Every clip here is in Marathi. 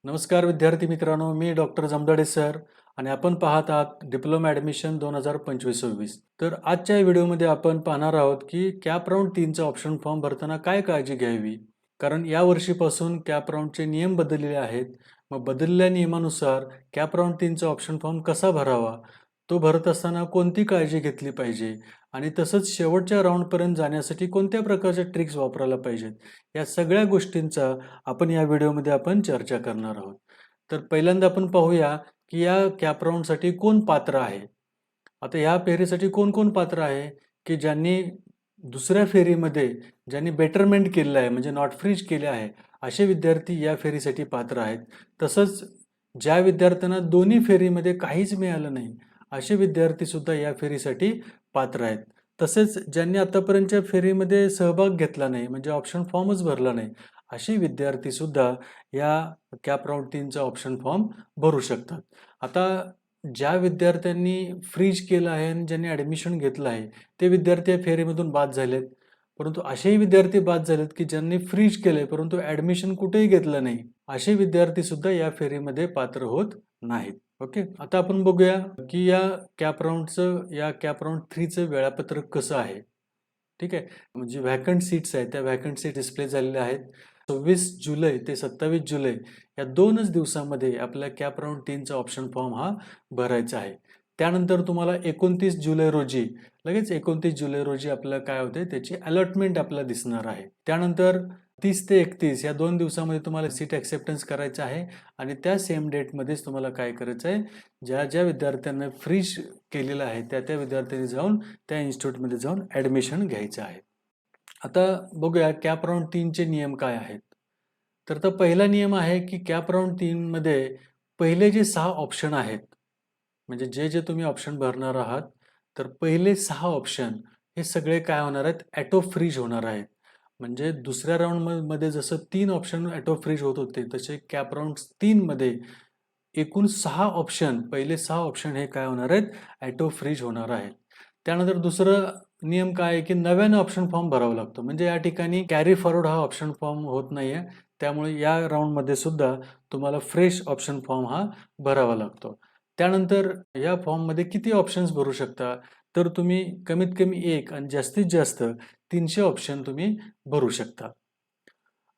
नमस्कार विद्यार्थी मित्रांनो, मी डॉक्टर जमदाडे सर आणि आपण पाहत आहात डिप्लोमा ॲडमिशन 2025-26. तर आजच्या व्हिडिओमध्ये आपण पाहणार आहोत की कॅप राऊंड 3चा ऑप्शन फॉर्म भरताना काय काळजी घ्यावी. कारण या वर्षीपासून कॅप राऊंडचे नियम बदललेले आहेत. मग बदललेल्या नियमानुसार कॅप राऊंड 3चा ऑप्शन फॉर्म कसा भरावा, तो भरत असताना कोणती काळजी घेतली पाहिजे आणि तसंच शेवटच्या राऊंडपर्यंत जाण्यासाठी कोणत्या प्रकारच्या ट्रिक्स वापरायला पाहिजेत, या सगळ्या गोष्टींचा आपण या व्हिडिओमध्ये चर्चा करणार आहोत. तर पहिल्यांदा आपण पाहूया की या कॅप राऊंडसाठी कोण पात्र आहे. आता या फेरीसाठी कोण कोण पात्र आहे की ज्यांनी दुसऱ्या फेरीमध्ये ज्यांनी बेटरमेंट केलेलं आहे, म्हणजे नॉट फ्रीज केले आहे, असे विद्यार्थी या फेरीसाठी पात्र आहेत. तसंच ज्या विद्यार्थ्यांना दोन्ही फेरीमध्ये काहीच मिळालं नाही, असे विद्यार्थी सुद्धा या फेरीसाठी पात्र आहेत. तसेच ज्यांनी आतापर्यंतच्या फेरीमध्ये सहभाग घेतला नाही, म्हणजे ऑप्शन फॉर्मच भरला नाही, असे विद्यार्थी सुद्धा या कॅप राऊंड 3चा ऑप्शन फॉर्म भरू शकतात. आता ज्या विद्यार्थ्यांनी फ्रीज केलं आहे आणि ज्यांनी ॲडमिशन घेतलं आहे, ते विद्यार्थी या फेरीमधून बाद झालेत. परंतु असेही विद्यार्थी बाद झालेत की ज्यांनी फ्रीज केलंय परंतु ॲडमिशन कुठेही घेतलं नाही, असे विद्यार्थी सुद्धा या फेरीमध्ये पात्र होत नाहीत. ओके, आता आपण बघूया की या कॅप राऊंड 3चं वेळापत्रक कसं आहे. ठीक आहे, म्हणजे व्हॅकंट सीट्स आहेत, त्या व्हॅकंट सीट डिस्प्ले झालेल्या आहेत. 26 जुलै ते 27 जुलै या 2च दिवसामध्ये आपल्या कॅप राऊंड 3चा ऑप्शन फॉर्म हा भरायचा आहे. त्यानंतर तुम्हाला 29 जुलै रोजी, लगेच 29 जुलै रोजी आपल्याला काय होते, त्याची अलॉटमेंट आपल्याला दिसणार आहे. त्यानंतर 30 ते 31 या 2 दिवसामध्ये तुम्हाला सीट ॲक्सेप्टन्स करायचं आहे आणि त्या सेम डेटमध्येच तुम्हाला काय करायचं आहे, ज्या ज्या विद्यार्थ्यांना फ्रीज केलेलं आहे त्या त्या विद्यार्थ्यांनी जाऊन त्या इन्स्टिट्यूटमध्ये जाऊन ॲडमिशन घ्यायचं आहे. आता बघूया कॅप राऊंड 3चे नियम काय आहेत. तर पहिला नियम आहे की कॅप राऊंड 3मध्ये पहिले जे 6 ऑप्शन आहेत, म्हणजे जे जे तुम्ही ऑप्शन भरणार आहात, तर पहिले 6 ऑप्शन हे सगळे काय होणार आहेत, ॲटो फ्रीज होणार आहेत. म्हणजे दुसऱ्या राऊंडमध्ये जसं 3 ऑप्शन ॲटो फ्रीज होत होते, तसे कॅप राऊंड 3मध्ये एकूण 6 ऑप्शन, पहिले 6 ऑप्शन हे काय होणार आहेत, ॲटो फ्रीज होणार आहेत. त्यानंतर दुसरं नियम काय आहे की नव्यानं ऑप्शन फॉर्म भरावा लागतो. म्हणजे या ठिकाणी कॅरी फॉरवर्ड हा ऑप्शन फॉर्म होत नाहीये. त्यामुळे या राऊंडमध्ये सुद्धा तुम्हाला फ्रेश ऑप्शन फॉर्म हा भरावा लागतो. त्यानंतर या फॉर्ममध्ये किती ऑप्शन्स भरू शकता, तर तुम्ही कमीत कमी 1 आणि जास्तीत जास्त 300 ऑप्शन तुम्ही भरू शकता.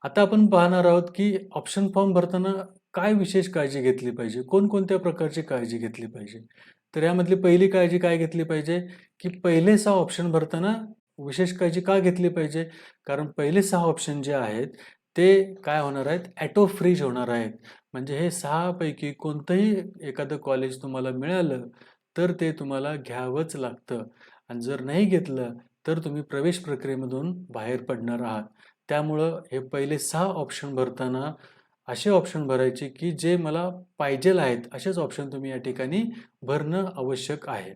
आता आपण पाहणार आहोत की ऑप्शन फॉर्म भरताना काय विशेष काळजी घेतली पाहिजे, कोणकोणत्या प्रकारची काळजी घेतली पाहिजे. तर यामधली पहिली काळजी काय घेतली पाहिजे की पहिले 6 ऑप्शन भरताना विशेष काळजी का घेतली पाहिजे, कारण पहिले 6 ऑप्शन जे आहेत ते काय होणार आहेत, ॲटो फ्रीज होणार आहेत. म्हणजे हे 6 पैकी कोणतंही एखादं कॉलेज तुम्हाला मिळालं तर ते तुम्हाला घ्यावंच लागतं आणि जर नाही घेतलं तर तुम्ही प्रवेश प्रक्रियेमधून बाहेर पडणार आहात. त्यामुळं हे पहिले 6 ऑप्शन भरताना असे ऑप्शन भरायचे की जे मला पाहिजेल आहेत, असेच ऑप्शन तुम्ही या ठिकाणी भरणं आवश्यक आहे.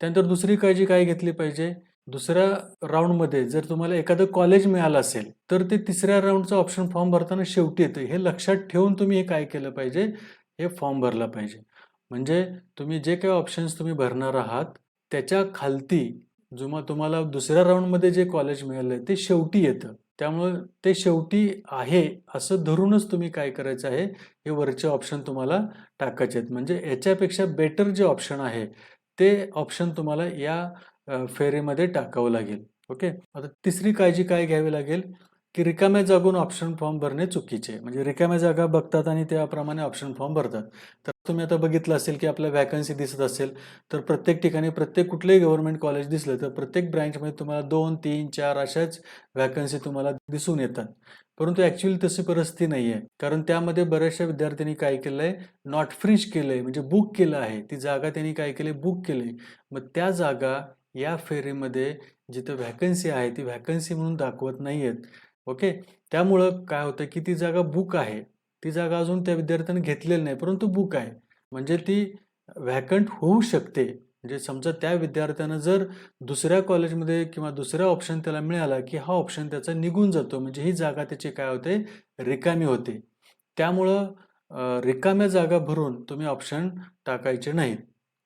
त्यानंतर दुसरी काळजी काय घेतली पाहिजे, दुसऱ्या राऊंडमध्ये जर तुम्हाला एखादं कॉलेज मिळालं असेल, तर ते तिसऱ्या राऊंडचा ऑप्शन फॉर्म भरताना शेवटी येतं. हे लक्षात ठेवून तुम्ही हे काय केलं पाहिजे, हे फॉर्म भरला पाहिजे. म्हणजे तुम्ही जे काही ऑप्शन्स तुम्ही भरणार आहात, त्याच्या खालती तुम्हाला दुसऱ्या राऊंडमध्ये जे कॉलेज मिळालंय ते शेवटी येतं. त्यामुळं ते शेवटी आहे असं धरूनच तुम्ही काय करायचं आहे, हे वरचे ऑप्शन तुम्हाला टाकायचे आहेत. म्हणजे याच्यापेक्षा बेटर जे ऑप्शन आहे, ते ऑप्शन तुम्हाला या फेरीमध्ये टाकावं लागेल. ओके. आता तिसरी काळजी काय घ्यावी लागेल की रिकाम्या जागून ऑप्शन फॉर्म भरणे चुकीचे. म्हणजे रिकाम्या जागा बघतात आणि त्याप्रमाणे ऑप्शन फॉर्म भरतात. तर तुम्ही आता बघितलं असेल की आपल्या व्हॅकन्सी दिसत असेल, तर प्रत्येक ठिकाणी प्रत्येक कुठलंही गव्हर्नमेंट कॉलेज दिसलं तर प्रत्येक ब्रँचमध्ये तुम्हाला 2, 3, 4 अशाच व्हॅकन्सी तुम्हाला दिसून येतात. परंतु ॲक्च्युअली तशी परिस्थिती नाही आहे. कारण त्यामध्ये बऱ्याचशा विद्यार्थ्यांनी काय केलं आहे, नॉट फ्रीज केलं आहे, म्हणजे बुक केलं आहे. ती जागा त्यांनी काय केली, बुक केली. मग त्या जागा या फेरीमध्ये जिथं व्हॅकन्सी आहे, ती व्हॅकन्सी म्हणून दाखवत नाही आहेत. ओके. त्यामुळं काय होतं की ती जागा बुक आहे. ती जागा अजून त्या विद्यार्थ्याने घेतलेली नाही, परंतु बुक आहे. म्हणजे ती व्हॅकंट होऊ शकते. म्हणजे समजा त्या विद्यार्थ्यानं जर दुसऱ्या कॉलेजमध्ये किंवा दुसरा ऑप्शन त्याला मिळाला की हा ऑप्शन त्याचा निघून जातो. म्हणजे ही जागा त्याची काय होते, रिकामी होते. त्यामुळं रिकाम्या जागा भरून तुम्ही ऑप्शन टाकायचे नाहीत.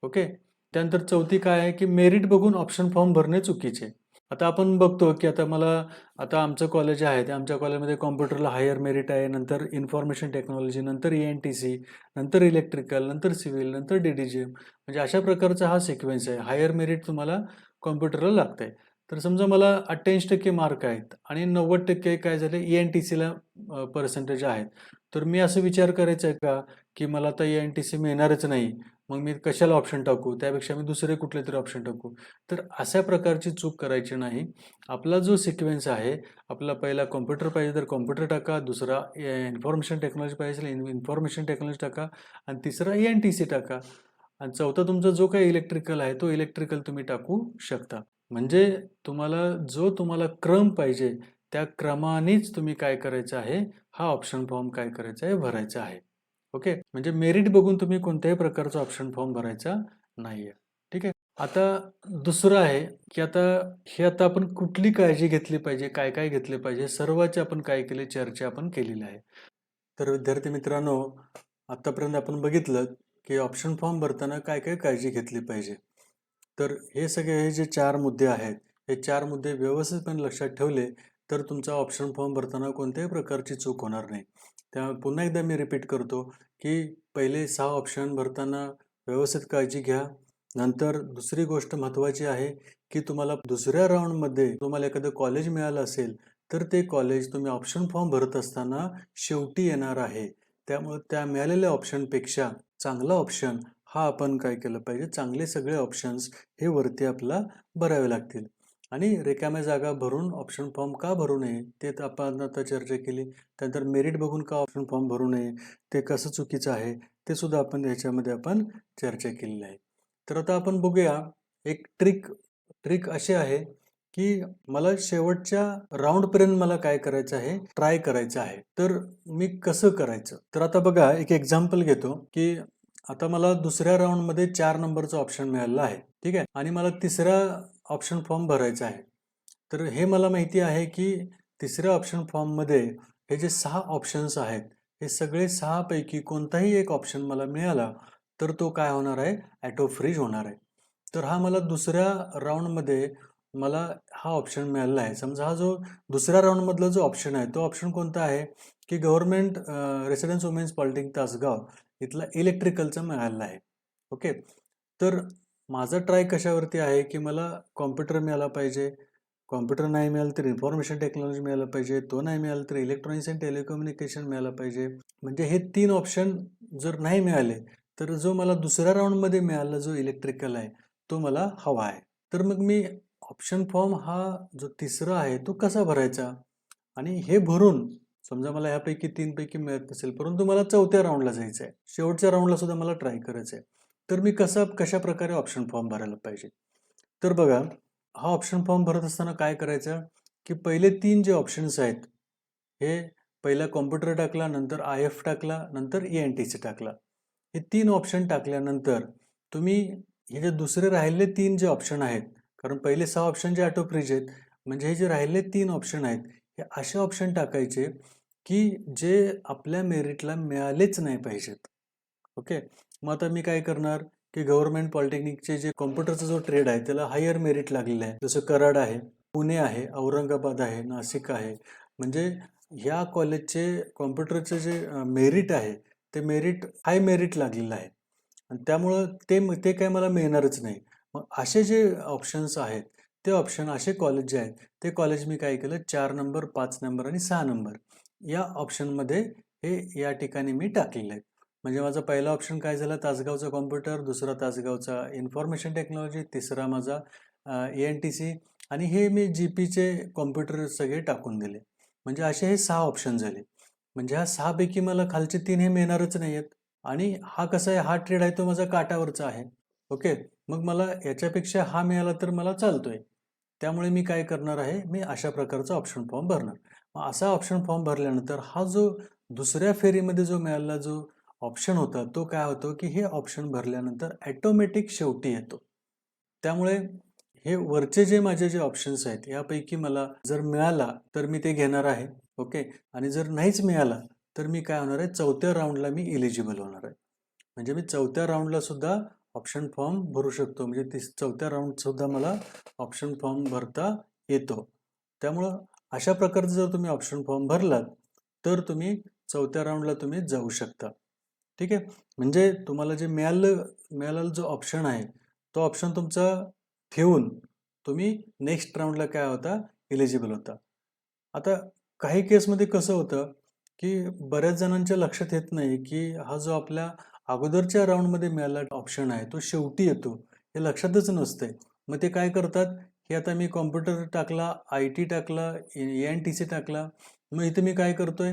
ओके. त्यानंतर चौथी काय आहे की मेरिट बघून ऑप्शन फॉर्म भरणे चुकीचे. आता आपण बघतो की आता आमचं कॉलेज आहे, ते आमच्या कॉलेजमध्ये कॉम्प्युटरला हायर मेरिट आहे, नंतर इन्फॉर्मेशन टेक्नॉलॉजी, नंतर ENTC, नंतर इलेक्ट्रिकल, नंतर सिव्हिल, नंतर DDGM, म्हणजे अशा प्रकारचा हा सिक्वेन्स आहे. हायर मेरिट तुम्हाला कॉम्प्युटरला लागतंय. तर समजा मला 88% मार्क आहेत आणि 90% काय झाले ENTCला पर्सेंटेज आहेत. तर मी असं विचार करायचा आहे का, की मला आता ENTC मिळणारच नाही, मग मी कशाला ऑप्शन टाकू? त्यापेक्षा मी दुसरे कुठलेतरी ऑप्शन टाकू. तर अशा प्रकारची चूक करायची नाही. आपला जो सिक्वेन्स आहे, आपला पहिला कॉम्प्युटर पाहिजे तर कॉम्प्युटर टाका, दुसरा इन्फॉर्मेशन टेक्नॉलॉजी पाहिजे इन्फॉर्मेशन टेक्नॉलॉजी टाका आणि तिसरा ENTC टाका आणि चौथा तुमचा जो काही इलेक्ट्रिकल आहे, तो इलेक्ट्रिकल तुम्ही टाकू शकता. म्हणजे तुम्हाला क्रम पाहिजे, त्या क्रमानेच तुम्ही काय करायचं आहे, हा ऑप्शन फॉर्म काय करायचा आहे, भरायचा आहे. ओके. म्हणजे मेरिट बघून तुम्ही कोणत्याही प्रकारचा ऑप्शन फॉर्म भरायचा नाहीये. ठीक आहे. आता दुसरं आहे, की आता आपण कुठली काळजी घेतली पाहिजे, काय-काय घेतले पाहिजे, सर्वाची आपण काय केले, चर्चा आपण केलेली आहे. तर विद्यार्थी मित्रांनो, आतापर्यंत आपण बघितलं, की ऑप्शन फॉर्म भरताना काय-काय काळजी घेतली पाहिजे. तर हे जे 4 मुद्दे आहेत, हे 4 मुद्दे व्यवस्थितपणे लक्षात ठेवले, तर तुमचा ऑप्शन फॉर्म भरताना कोणत्याही प्रकारची चूक होणार नाही. पुन्हा एकदा मी रिपीट करतो, की पहिले 6 ऑप्शन भरताना व्यवस्थित काळजी घ्या. नंतर दुसरी गोष्ट महत्त्वाची आहे, की तुम्हाला दुसऱ्या राउंडमध्ये तुम्हाला एखादं कॉलेज मिळालं असेल, तर ते कॉलेज तुम्ही ऑप्शन फॉर्म भरत असताना शेवटी येणार आहे. त्यामुळे त्या मिळालेल्या ऑप्शनपेक्षा चांगला ऑप्शन हा आपण काय केलं पाहिजे, चांगले सगळे ऑप्शन्स हे वरती आपल्याला भरावे लागतील. आणि रिकाम्या जागा भरून ऑप्शन फॉर्म का भरू नये, ते तर आपण आता चर्चा केली. त्यानंतर मेरिट बघून का ऑप्शन फॉर्म भरू नये, ते कसं चुकीचं आहे, ते सुद्धा आपण ह्याच्यामध्ये आपण चर्चा केलेली आहे. तर आता आपण बघूया एक ट्रिक. ट्रिक अशी आहे, की मला शेवटच्या राउंडपर्यंत मला काय करायचं आहे, ट्राय करायचं आहे. तर मी कसं करायचं? तर आता बघा एक एक्झाम्पल घेतो, की आता मला दुसऱ्या राउंडमध्ये 4 नंबरचं ऑप्शन मिळालेलं आहे. ठीक आहे. आणि मला तिसरा ऑप्शन फॉर्म भरायचा आहे. तर हे मला माहिती आहे, की तिसऱ्या ऑप्शन फॉर्ममध्ये हे जे 6 ऑप्शन्स आहेत, हे सगळे 6 पैकी कोणताही एक ऑप्शन मला मिळाला, तर तो काय होणार आहे, ऑटो फ्रीज होणार आहे. तर हा मला दुसऱ्या राउंडमध्ये मला हा ऑप्शन मिळालेला आहे. समजा हा जो दुसऱ्या राउंडमधला जो ऑप्शन आहे, तो ऑप्शन कोणता आहे, की government residence women's polytechnic Tasgaon इथला इलेक्ट्रिकलचा मिळालेला आहे. ओके. तर माझा ट्राय कशावरती आहे, की मला कॉम्प्युटर मिळाला पाहिजे. कॉम्प्युटर नाही मिळालं तर इन्फॉर्मेशन टेक्नॉलॉजी मिळायला पाहिजे. तो नाही मिळाला तर इलेक्ट्रॉनिक्स अँड टेलिकम्युनिकेशन मिळायला पाहिजे. म्हणजे हे 3 ऑप्शन जर नाही मिळाले, तर जो मला दुसऱ्या राउंडमध्ये मिळाला जो इलेक्ट्रिकल आहे, तो मला हवा आहे. तर मग मी ऑप्शन फॉर्म हा जो तिसरा आहे, तो कसा भरायचा? आणि हे भरून समजा मला ह्यापैकी 3 पैकी मिळत नसेल, परंतु मला 4थ्या राउंडला जायचं आहे. शेवटच्या राउंडला सुद्धा मला ट्राय करायचं आहे. तर मी कशाप्रकारे ऑप्शन फॉर्म भरायला पाहिजे? तर बघा, हा ऑप्शन फॉर्म भरत असताना काय करायचं, की पहिले 3 जे ऑप्शन्स आहेत, हे पहिला कॉम्प्युटर टाकला, नंतर IF टाकला, नंतर ENTC टाकला. हे 3 ऑप्शन टाकल्यानंतर तुम्ही हे जे दुसरे राहिलेले 3 जे ऑप्शन आहेत, कारण पहिले 6 ऑप्शन जे ऑटो फ्रीज आहेत, म्हणजे हे जे राहिलेले 3 ऑप्शन आहेत, हे असे ऑप्शन टाकायचे, की जे आपल्या मेरिटला मिळालेच नाही पाहिजेत. ओके. मग आता मी काय करणार, की गव्हर्नमेंट पॉलिटेक्निकचे जे कॉम्प्युटरचा जो ट्रेड आहे, त्याला हायर मेरिट लागलेलं आहे. जसं कराड आहे, पुणे आहे, औरंगाबाद आहे, नाशिक आहे. म्हणजे ह्या कॉलेजचे कॉम्प्युटरचे जे मेरिट आहे, ते हाय मेरिट लागलेलं आहे. आणि त्यामुळं ते काय मला मिळणारच नाही. मग असे जे ऑप्शन्स आहेत, ते ऑप्शन असे कॉलेज जे आहेत, ते कॉलेज मी काय केलं 4 नंबर, 5 नंबर आणि 6 नंबर या ऑप्शनमध्ये हे या ठिकाणी मी टाकलेले आहेत. म्हणजे माझा पहिला ऑप्शन काय झाला तासगावचा कॉम्प्युटर, दुसरा तासगावचा इन्फॉर्मेशन टेक्नॉलॉजी, तिसरा माझा ENTC आणि हे मी GPचे कॉम्प्युटर सगळे टाकून दिले. म्हणजे असे हे 6 ऑप्शन झाले. म्हणजे ह्या 6 पैकी मला खालचे 3 हे मिळणारच नाहीयेत. आणि हा कसा आहे, हा ट्रेड आहे तो माझा काठावरचा आहे. ओके. मग मला याच्यापेक्षा हा मिळाला तर मला चालतोय. त्यामुळे मी काय करणार आहे, मी अशा प्रकारचा ऑप्शन फॉर्म भरणार. मग असा ऑप्शन फॉर्म भरल्यानंतर हा जो दुसऱ्या फेरीमध्ये जो मिळालेला जो ऑप्शन होता, तो काय होतो, की हे ऑप्शन भरल्यानंतर ऑटोमॅटिक शेवटी येतो. त्यामुळे हे वरचे जे माझे ऑप्शन्स आहेत, यापैकी मला जर मिळाला, तर मी ते घेणार आहे. ओके. आणि जर नाहीच मिळाला, तर मी काय होणार आहे, 4थ्या राउंडला मी एलिजिबल होणार आहे. म्हणजे मी 4थ्या राउंडला सुद्धा ऑप्शन फॉर्म भरू शकतो. म्हणजे 4थ्या राउंड सुद्धा मला ऑप्शन फॉर्म भरता येतो. त्यामुळं अशा प्रकारचा जर तुम्ही ऑप्शन फॉर्म भरलात तर तुम्ही चौथ्या राऊंडला तुम्ही जाऊ शकता. ठीक आहे. म्हणजे तुम्हाला जे मिळालेला जो ऑप्शन आहे तो ऑप्शन तुमचा ठेवून तुम्ही नेक्स्ट राऊंडला काय होता एलिजिबल होता. आता काही केसमध्ये कसं होतं की बऱ्याच जणांच्या लक्षात येत नाही की हा जो आपल्या अगोदरच्या राऊंडमध्ये मिळालेला ऑप्शन आहे तो शेवटी येतो, हे लक्षातच नसतंय. मग ते काय करतात, की आता मी कॉम्प्युटर टाकला, IT टाकला, ANTC टाकला. मग इथे मी काय करतोय,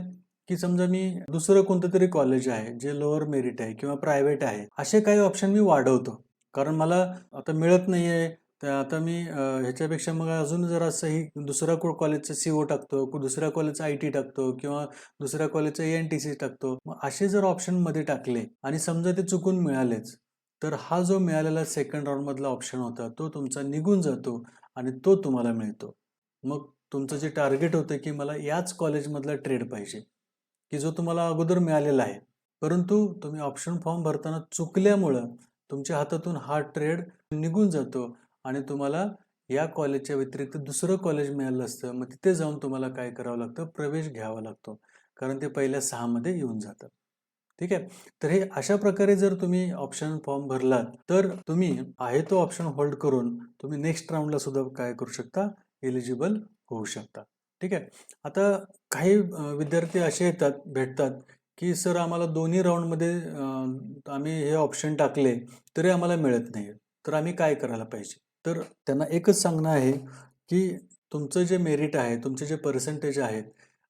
की समजा मी दुसरं कोणतं तरी कॉलेज आहे जे लोअर मेरिट आहे किंवा प्रायव्हेट आहे, असे काही ऑप्शन मी वाढवतो. कारण मला आता मिळत नाहीये, तर आता मी ह्याच्यापेक्षा मग अजून जरासंही दुसऱ्या कॉलेजचं CO टाकतो, दुसऱ्या कॉलेजचं IT टाकतो किंवा दुसऱ्या कॉलेजचं ANTC टाकतो. मग असे जर ऑप्शन मध्ये टाकले आणि समजा ते चुकून मिळालेच, तर हा जो मिळालेला सेकंड राऊंड मधला ऑप्शन होता तो तुमचा निघून जातो आणि तो तुम्हाला मिळतो. मग तुमचं जे टार्गेट होतं की मला याच कॉलेजमधला ट्रेड पाहिजे, की जो तुम्हाला अगोदर मिळालेला आहे. परंतु तुम्ही ऑप्शन फॉर्म भरताना चुकल्यामुळं तुमच्या हातातून हा ट्रेड निघून जातो आणि तुम्हाला या कॉलेजच्या व्यतिरिक्त दुसरं कॉलेज मिळालं असतं. मग तिथे जाऊन तुम्हाला काय करावं लागतं, प्रवेश घ्यावा लागतो. कारण ते पहिल्या 6 मध्ये येऊन जातं. ठीक आहे. तर हे अशा प्रकारे जर तुम्ही ऑप्शन फॉर्म भरलात, तर तुम्ही आहे तो ऑप्शन होल्ड करून तुम्ही नेक्स्ट राऊंडला सुद्धा काय करू शकता, एलिजिबल होऊ शकता. ठीक आहे. आता काही विद्यार्थी असे येतात, भेटतात, की सर आम्हाला दोन्ही राऊंडमध्ये आम्ही हे ऑप्शन टाकले तरी आम्हाला मिळत नाही. तर आम्ही काय करायला पाहिजे? तर त्यांना एकच सांगणं आहे, की तुमचं जे मेरिट आहे, तुमचे जे पर्सेंटेज आहेत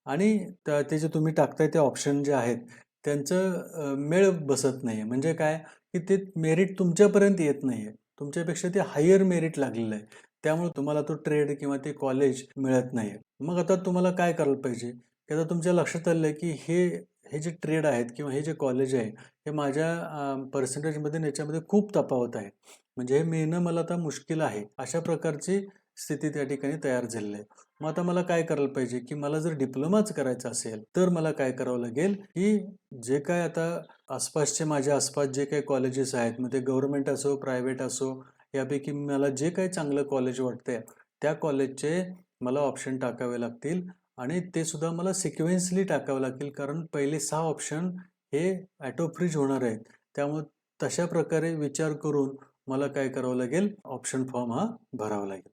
आणि ते जे तुम्ही टाकताय ते ऑप्शन जे आहेत, त्यांचं मेळ बसत नाहीये. म्हणजे काय, की ते मेरिट तुमच्यापर्यंत येत नाहीये. तुमच्यापेक्षा ते हायर मेरिट लागलेलं आहे. त्यामुळे तुम्हाला तो ट्रेड किंवा ते कॉलेज मिळत नाहीये. मग आता तुम्हाला काय करायला पाहिजे, की आता तुमच्या लक्षात आलंय, की हे जे ट्रेड आहेत किंवा हे जे कॉलेज आहे, हे माझ्या पर्सेंटेजमध्ये आणि याच्यामध्ये खूप तफावत आहे. म्हणजे हे मिळणं मला आता मुश्किल आहे. अशा प्रकारची स्थिती त्या ठिकाणी तयार झालेली आहे. मग आता मला काय करायला पाहिजे, की मला जर डिप्लोमाच करायचा असेल, तर मला काय करावं लागेल, की जे काय आता माझ्या आसपास जे काही कॉलेजेस आहेत, मग ते गव्हर्नमेंट असो, प्रायव्हेट असो, यापैकी मला जे काही चांगलं कॉलेज वाटतंय, त्या कॉलेजचे मला ऑप्शन टाकावे लागतील आणि ते सुद्धा मला सिक्वेन्सली टाकावे लागतील. कारण पहिले 6 ऑप्शन हे ऑटो फ्रीज होणार आहेत. त्यामुळे तशा प्रकारे विचार करून मला काय करावं लागेल, ऑप्शन फॉर्म हा भरावा लागेल.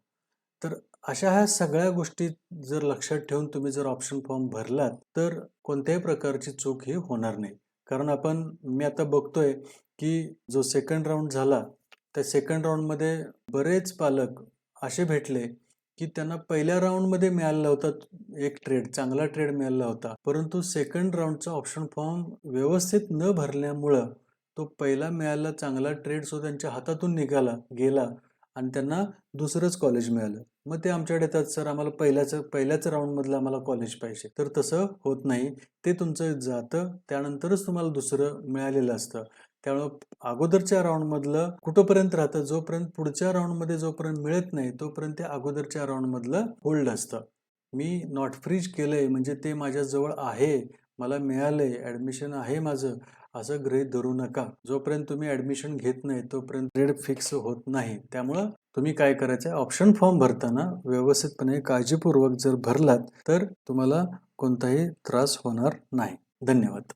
तर अशा ह्या सगळ्या गोष्टी जर लक्षात ठेवून तुम्ही जर ऑप्शन फॉर्म भरलात, तर कोणत्याही प्रकारची चूक ही होणार नाही. कारण मी आता बघतोय, की जो सेकंड राउंड झाला, त्या सेकंड राउंडमध्ये बरेच पालक असे भेटले, की त्यांना पहिल्या राउंडमध्ये मिळालेला होता एक ट्रेड, चांगला ट्रेड मिळाला होता. परंतु सेकंड राउंडचा ऑप्शन फॉर्म व्यवस्थित न भरल्यामुळं तो पहिला मिळालेला चांगला ट्रेड सुद्धा त्यांच्या हातातून गेला आणि त्यांना दुसरंच कॉलेज मिळालं. मग ते आमच्याकडे येतात, "सर आम्हाला पहिल्याच राउंडमधलं आम्हाला कॉलेज पाहिजे." तर तसं होत नाही. ते तुमचं जातं, त्यानंतरच तुम्हाला दुसरं मिळालेलं असतं. त्यामुळं अगोदरच्या राउंडमधलं कुठपर्यंत राहतं, जोपर्यंत पुढच्या राउंडमध्ये जोपर्यंत मिळत नाही, तोपर्यंत ते अगोदरच्या राउंडमधलं होल्ड असतं. मी नॉट फ्रीज केलंय म्हणजे ते माझ्याजवळ आहे, मला मिळालंय, ॲडमिशन आहे माझं, असं गृहीत धरू नका. जोपर्यंत तुम्ही ॲडमिशन घेत नाही, तोपर्यंत ग्रेड फिक्स होत नाही. त्यामुळं तुम्ही काय करायचं आहे, ऑप्शन फॉर्म भरताना व्यवस्थितपणे काळजीपूर्वक जर भरलात, तर तुम्हाला कोणताही त्रास होणार नाही. धन्यवाद.